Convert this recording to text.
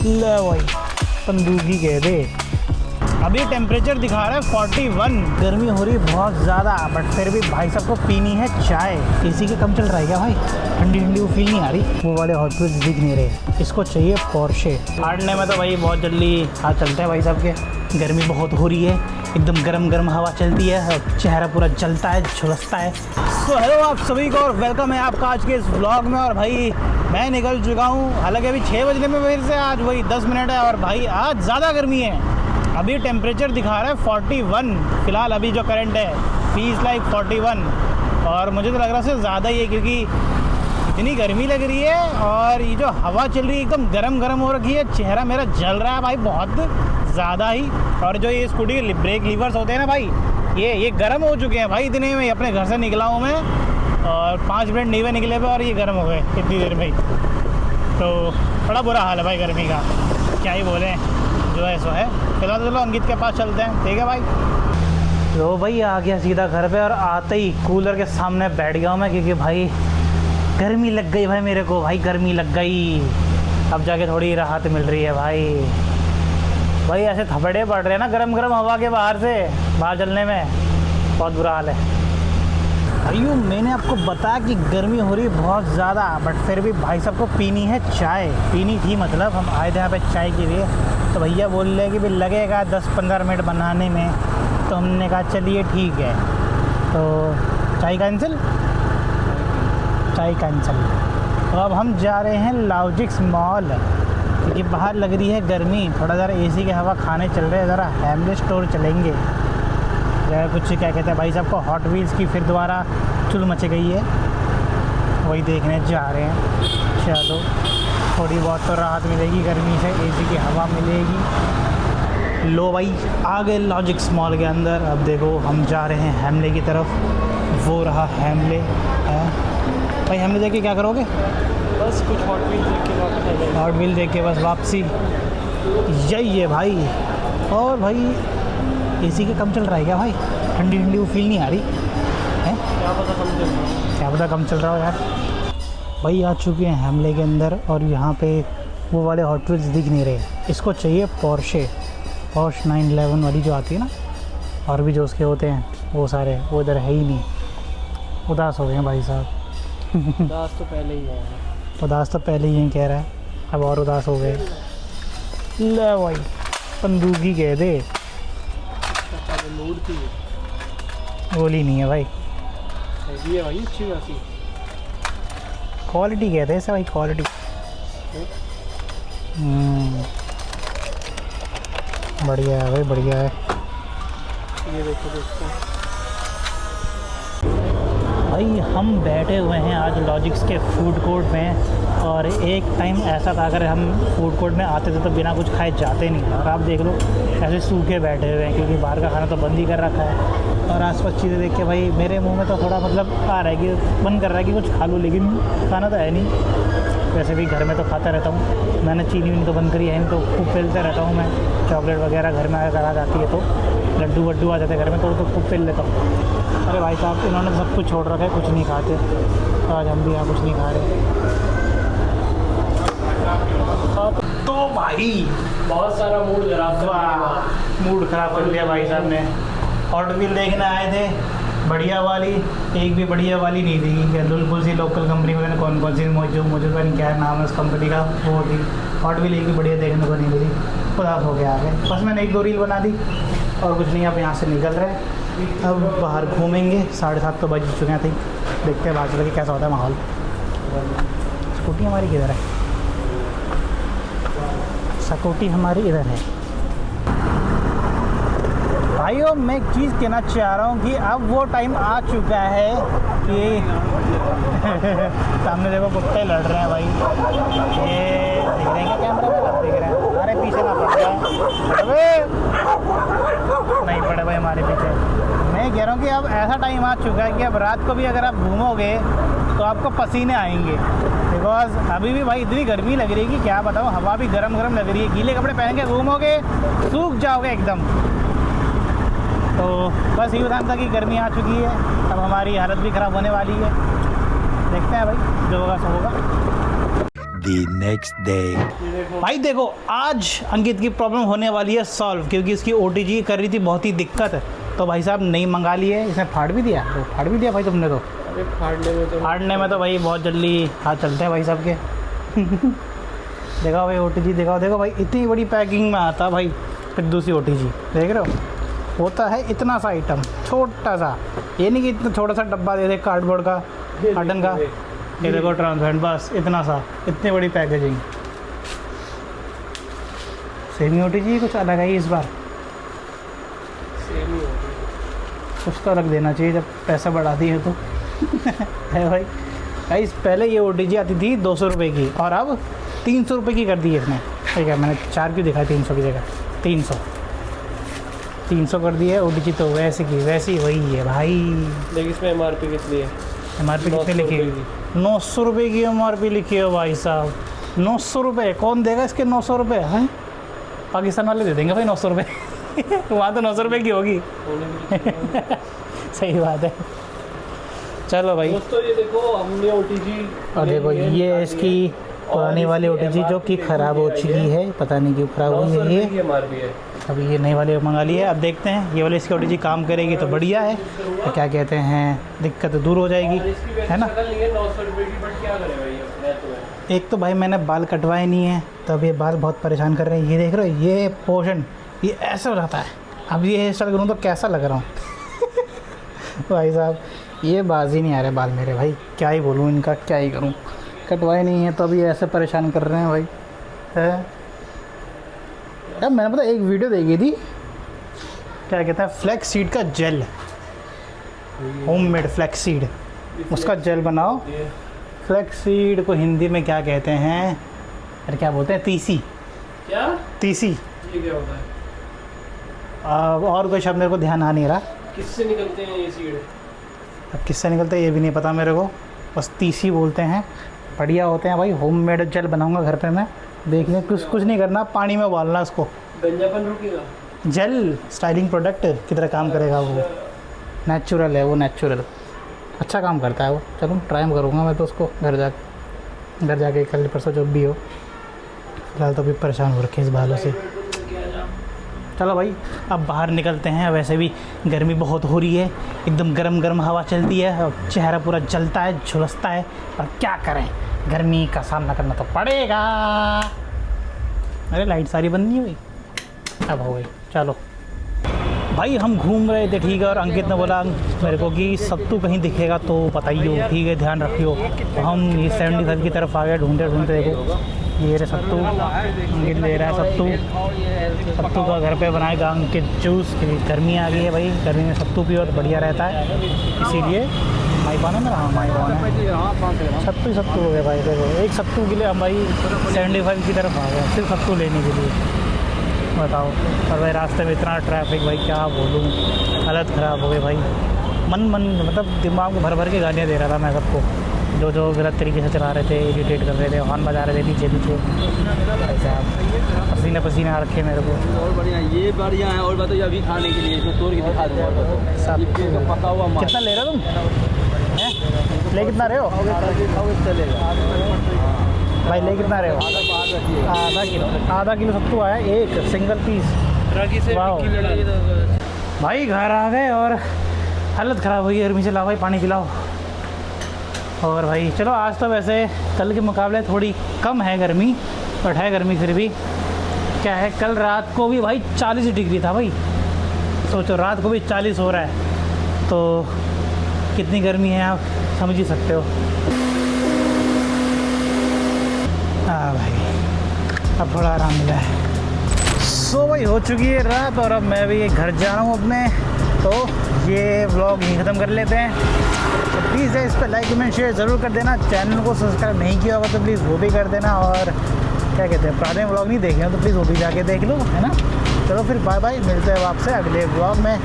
ले भाई तंदूरी कह दे। अभी टेम्परेचर दिखा रहा है 41। गर्मी हो रही है बहुत ज़्यादा, बट फिर भी भाई साहब को पीनी है चाय। एसी के कम चल रहा है क्या भाई? ठंडी ठंडी वो फील नहीं आ रही। वो वाले हॉट व्हील्स दिख नहीं रहे। इसको चाहिए पोर्शे। हारने में तो भाई बहुत जल्दी हाथ चलते हैं भाई साहब के। गर्मी बहुत हो रही है, एकदम गरम गरम हवा चलती है और चेहरा पूरा जलता है, झुलसता है। तो हेलो आप सभी को और वेलकम है आपका आज के इस व्लॉग में। और भाई मैं निकल चुका हूँ, हालांकि अभी 6 बजने में फिर से आज वही 10 मिनट है। और भाई आज ज़्यादा गर्मी है। अभी टेम्परेचर दिखा रहा है 41 फ़िलहाल। अभी जो करंट है फीस लाइक 41। और मुझे तो लग रहा है ज़्यादा ही है, क्योंकि इतनी गर्मी लग रही है और ये जो हवा चल रही है एकदम गरम गरम हो रखी है। चेहरा मेरा जल रहा है भाई बहुत ज़्यादा ही। और जो ये स्कूटी के ब्रेक लीवर्स होते हैं ना भाई, ये गर्म हो चुके हैं भाई। इतने में अपने घर से निकला हूँ मैं और 5 मिनट नहीं हुए निकले पे और ये गर्म हो गए इतनी देर में ही। तो बड़ा बुरा हाल है भाई गर्मी का, क्या ही बोलें, जो है सो है। फिलहाल चलो अंकित के पास चलते हैं, ठीक है भाई। लो भाई आ गया सीधा घर पे और आते ही कूलर के सामने बैठ गया हूँ मैं, क्योंकि भाई गर्मी लग गई भाई मेरे को। भाई गर्मी लग गई, अब जाके थोड़ी राहत मिल रही है भाई ऐसे थपड़े पड़ रहे हैं ना गरम गरम हवा के बाहर चलने में, बहुत बुरा हाल है। भाइयों मैंने आपको बताया कि गर्मी हो रही है बहुत ज़्यादा, बट फिर भी भाई साहब को पीनी है चाय। पीनी थी मतलब हम आए थे यहाँ पे चाय के लिए। तो भैया बोल रहे कि भाई लगेगा 10-15 मिनट बनाने में। तो हमने कहा चलिए ठीक है, तो चाय कैंसिल। तो अब हम जा रहे हैं लॉजिक्स मॉल, क्योंकि बाहर लग रही है गर्मी। थोड़ा ज़रा एसी की हवा खाने चल रहे हैं, ज़रा हैमले स्टोर चलेंगे। कुछ क्या कहते हैं भाई साहब को, हॉट व्हील्स की फिर दोबारा चुल मच गई है, वही देखने जा रहे हैं। चलो थोड़ी बहुत तो राहत मिलेगी गर्मी से, एसी की हवा मिलेगी। लो भाई आ गए लॉजिक्स मॉल के अंदर। अब देखो हम जा रहे हैं हैमले की तरफ। वो रहा हैमले है भाई। हैमले देख के क्या करोगे? बस कुछ हॉट व्हील्स देख के वापस आ जाएंगे। हॉट व्हील देख के बस वापसी, यही है भाई। और भाई एसी के कम चल रहा है क्या भाई? ठंडी ठंडी वो फील नहीं आ रही है। क्या पता कम चल रहा है, क्या पता कम चल रहा हो यार। भाई आ चुके हैं हैमले के अंदर और यहाँ पे वो वाले हॉट व्हील्स दिख नहीं रहे। इसको चाहिए पोर्शे 911 वाली जो आती है ना, और भी जो उसके होते हैं वो सारे, वो इधर है ही नहीं। उदास हो गए हैं भाई साहब। उदास तो पहले ही है। उदास तो पहले ही कह रहा है, अब और उदास हो गए। ले भाई तंदूरी कह दे। मूड की गोली नहीं है भाई, है भाई अच्छी खासी क्वालिटी कहते हैं इसे भाई, क्वालिटी। बढ़िया है भाई, बढ़िया है। ये देखो दोस्तों, भाई हम बैठे हुए हैं आज लॉजिक्स के फूड कोर्ट में। और एक टाइम ऐसा था अगर हम फूड कोर्ट में आते थे तो बिना कुछ खाए जाते नहीं। और आप देख लो ऐसे सूखे बैठे हुए हैं, क्योंकि बाहर का खाना तो बंद ही कर रखा है। और आसपास चीज़ें देख के भाई मेरे मुंह में तो थोड़ा मतलब आ रहा है कि मन कर रहा है कि कुछ खा लूँ, लेकिन खाना तो है नहीं। वैसे भी घर में तो खाता रहता हूँ मैंने, चीनी वीनी तो बंद करी है नहीं, तो खूब पेलते रहता हूँ मैं। चॉकलेट वगैरह घर में अगर आ जाती है तो, लड्डू वड्डू आ जाते हैं घर में तो खूब पेल लेता हूँ। अरे भाई साहब इन्होंने सब कुछ छोड़ रखा है, कुछ नहीं खाते। आज हम भी यहाँ कुछ नहीं खा रहे। तो भाई बहुत सारा मूड ख़राब कर दिया भाई साहब ने। हॉट व्हील देखने आए थे बढ़िया वाली, एक भी बढ़िया वाली नहीं थी। बिल्कुल सी लोकल कंपनी में कौन सी मुझे क्या नाम है उस कंपनी का, वो थी हॉट व्हील, एक भी बढ़िया देखने को नहीं मिली। उदास हो गया आगे। बस मैंने 1-2 रील बना दी और कुछ नहीं। अब यहाँ से निकल रहे, अब बाहर घूमेंगे। 7:30 तो बज चुके थे। देखते हैं बाहर चल के कैसा होता है माहौल। स्कूटी हमारी किधर है? स्कूटी हमारी इधर है। भाइयों मैं एक चीज़ कहना चाह रहा हूँ कि अब वो टाइम आ चुका है कि सामने देखो कुत्ते लड़ रहे हैं भाई। ये दिख रहे हैं क्या कैमरे में? आप दिख रहे हैं? हमारे पीछे ना पड़ जाए। नहीं पड़े भाई हमारे पीछे। मैं कह रहा हूँ कि अब ऐसा टाइम आ चुका है कि अब रात को भी अगर आप घूमोगे तो आपको पसीने आएंगे। बिकॉज अभी भी भाई इतनी गर्मी लग रही है कि क्या बताऊँ, हवा भी गरम गरम लग रही है। गीले कपड़े पहन के घूमोगे सूख जाओगे एकदम। तो बस ये बताना था कि गर्मी आ चुकी है, अब हमारी हालत भी ख़राब होने वाली है। देखते हैं भाई, जो होगा सो होगा। The next day. ये देखो भाई देखो आज अंकित की प्रॉब्लम होने वाली है सॉल्व, क्योंकि इसकी OTG कर रही थी बहुत ही दिक्कत है, तो भाई साहब नहीं मंगा लिए, इसने फाड़ भी दिया। तो फाड़ भी दिया भाई तुमने तो। अरे फाड़ने में तो भाई बहुत जल्दी हाथ चलते हैं भाई साहब के। देखो भाई OTG देखो, देखो भाई इतनी बड़ी पैकिंग में आता भाई, फिर दूसरी OTG देख रहे हो, होता है इतना सा आइटम छोटा सा, ये नहीं कि इतना छोटा सा डब्बा दे दे कार्डबोर्ड का कार्टन का, ये देखो ट्रांसपेरेंट, बस इतना सा, इतनी बड़ी पैकेजिंग। सेमी OTG कुछ अलग है इस बार, सेम ही हो गई। कुछ तो अलग देना चाहिए जब पैसा बढ़ा दिए तो। है भाई गाइस, पहले ये OTG आती थी 200 रुपये की, और अब 300 रुपये की कर दी है इसने। ठीक है, मैंने 4 क्यों दिखाई 300 की जगह, 300 कर दी है OTG, तो वैसे की वैसी वही है भाई। देखिए इसमें MRP कितनी है, MRP कितने लिखी है? 900 रुपये की MRP लिखी है भाई साहब। 900 रुपये कौन देगा इसके 900 रुपये? हैं, पाकिस्तान वाले दे देंगे भाई 900 रुपये। वहाँ तो 900 रुपये की होगी। सही बात है। चलो भाई दोस्तों ये देखो हमने OTG, और देखो ये इसकी पुरानी वाली OTG जो कि ख़राब हो चुकी है, पता नहीं क्यों ख़राब हुई है ये। MRP है। अभी ये नई वाली मंगा ली है, अब देखते हैं ये वाली इसकी OTG काम करेगी तो बढ़िया है, तो क्या कहते हैं दिक्कत दूर हो जाएगी, है ना। 900 रुपये की, बट क्या करें भाई, अब है तो है। एक तो भाई मैंने बाल कटवाए नहीं है, तो अब ये बाल बहुत परेशान कर रहे हैं। ये देख रहे हो ये पोर्शन ये ऐसा हो जाता है, अब ये हेयर स्टाइल करूँ तो कैसा लग रहा हूँ। भाई साहब ये बाजी नहीं आ रहे बाल मेरे भाई, क्या ही बोलूँ इनका, क्या ही करूँ, कटवाए नहीं है तो अभी ऐसे परेशान कर रहे हैं भाई। है यार, मैंने पता एक वीडियो देखी थी, क्या कहते हैं फ्लैक्स सीड का जेल, होममेड फ्लैक्स सीड, उसका जेल बनाओ। फ्लैक्स सीड को हिंदी में क्या कहते हैं, अरे क्या बोलते हैं, तीसी, क्या तीसी, ये क्या होता है? और कोई शब्द मेरे को ध्यान आ नहीं रहा, किससे निकलते हैं ये सीड? अब किससे निकलते हैं ये भी नहीं पता मेरे को, बस तीसी बोलते हैं। बढ़िया होते हैं भाई, होममेड जेल बनाऊंगा घर पे मैं, देखने कुछ नहीं करना, पानी में उबालना उसको, गंजापन रुकेगा। जेल स्टाइलिंग प्रोडक्ट की तरह काम करेगा वो, नेचुरल है वो, नेचुरल अच्छा काम करता है वो। चलो ट्राई करूँगा मैं तो उसको घर जाके कल परसों जब भी हो। फिलहाल तो अभी परेशान हो रखे इस बालों से। चलो भाई अब बाहर निकलते हैं, वैसे भी गर्मी बहुत हो रही है, एकदम गरम गरम हवा चलती है और चेहरा पूरा जलता है, झुलसता है, और क्या करें गर्मी का सामना करना तो पड़ेगा। अरे लाइट सारी बंद नहीं हुई, अब हो गई। चलो भाई हम घूम रहे थे, ठीक है, और अंकित ने बोला मेरे को कि सत्तू कहीं दिखेगा तो बताइयो, ठीक है ध्यान रखियो। तो हम ये 75 की तरफ आ गए, ढूंढते ढूंढते देखो ये रहे सत्तू, अंकित ले रहा है सत्तू का घर पे बनाएगा अंकित जूस, क्योंकि गर्मी आ गई है भाई, गर्मी में सत्तू पियो तो बढ़िया रहता है, इसीलिए माई पान है मेरा, हाँ माई पान है, सत्तू ही सत्तू हो गया भाई। देखो एक सत्तू के लिए हम भाई 75 की तरफ आ गए सिर्फ सत्तू लेने के लिए, बताओ। और भाई रास्ते में इतना ट्रैफिक, भाई क्या बोलूँ, हालत ख़राब हो गई भाई। मन मतलब दिमाग में भर भर के गालियाँ दे रहा था मैं सबको, जो गलत तरीके से चला रहे थे, इरिटेट कर रहे थे, हॉर्न बजा रहे थे पीछे भाई साहब, पसीने आ रखे मेरे को। और बढ़िया, ये बढ़िया है। और बताइए अभी खाने के लिए इसमें तोड़ के दिखा दूँगा, पका हुआ माल। कितना ले रहे हो तुम, ले कितना रहे हो चलेगा भाई, ले कितना रहे हो? आधा किलो सत्तू आया, एक सिंगल पीस। वाओ भाई घर आ गए और हालत ख़राब हुई गर्मी से, लाओ भाई पानी पिलाओ। और भाई चलो आज तो वैसे कल के मुकाबले थोड़ी कम है गर्मी, बट है गर्मी फिर भी। क्या है, कल रात को भी भाई 40 डिग्री था भाई, सोचो रात को भी 40 हो रहा है, तो कितनी गर्मी है आप समझ ही सकते हो। हाँ भाई अब थोड़ा आराम मिला है। सो भाई हो चुकी है रात और अब मैं भी घर जा रहा हूँ अपने, तो ये व्लॉग यहीं ख़त्म कर लेते हैं। तो प्लीज़ इस पर लाइक कमेंट शेयर ज़रूर कर देना, चैनल को सब्सक्राइब नहीं किया होगा तो प्लीज़ वो भी कर देना, और क्या कहते हैं पुराने व्लॉग नहीं देखे हो तो प्लीज़ वो भी जाके देख लो, है ना। चलो फिर बाय बाय, मिलते हैं आपसे अगले व्लॉग में।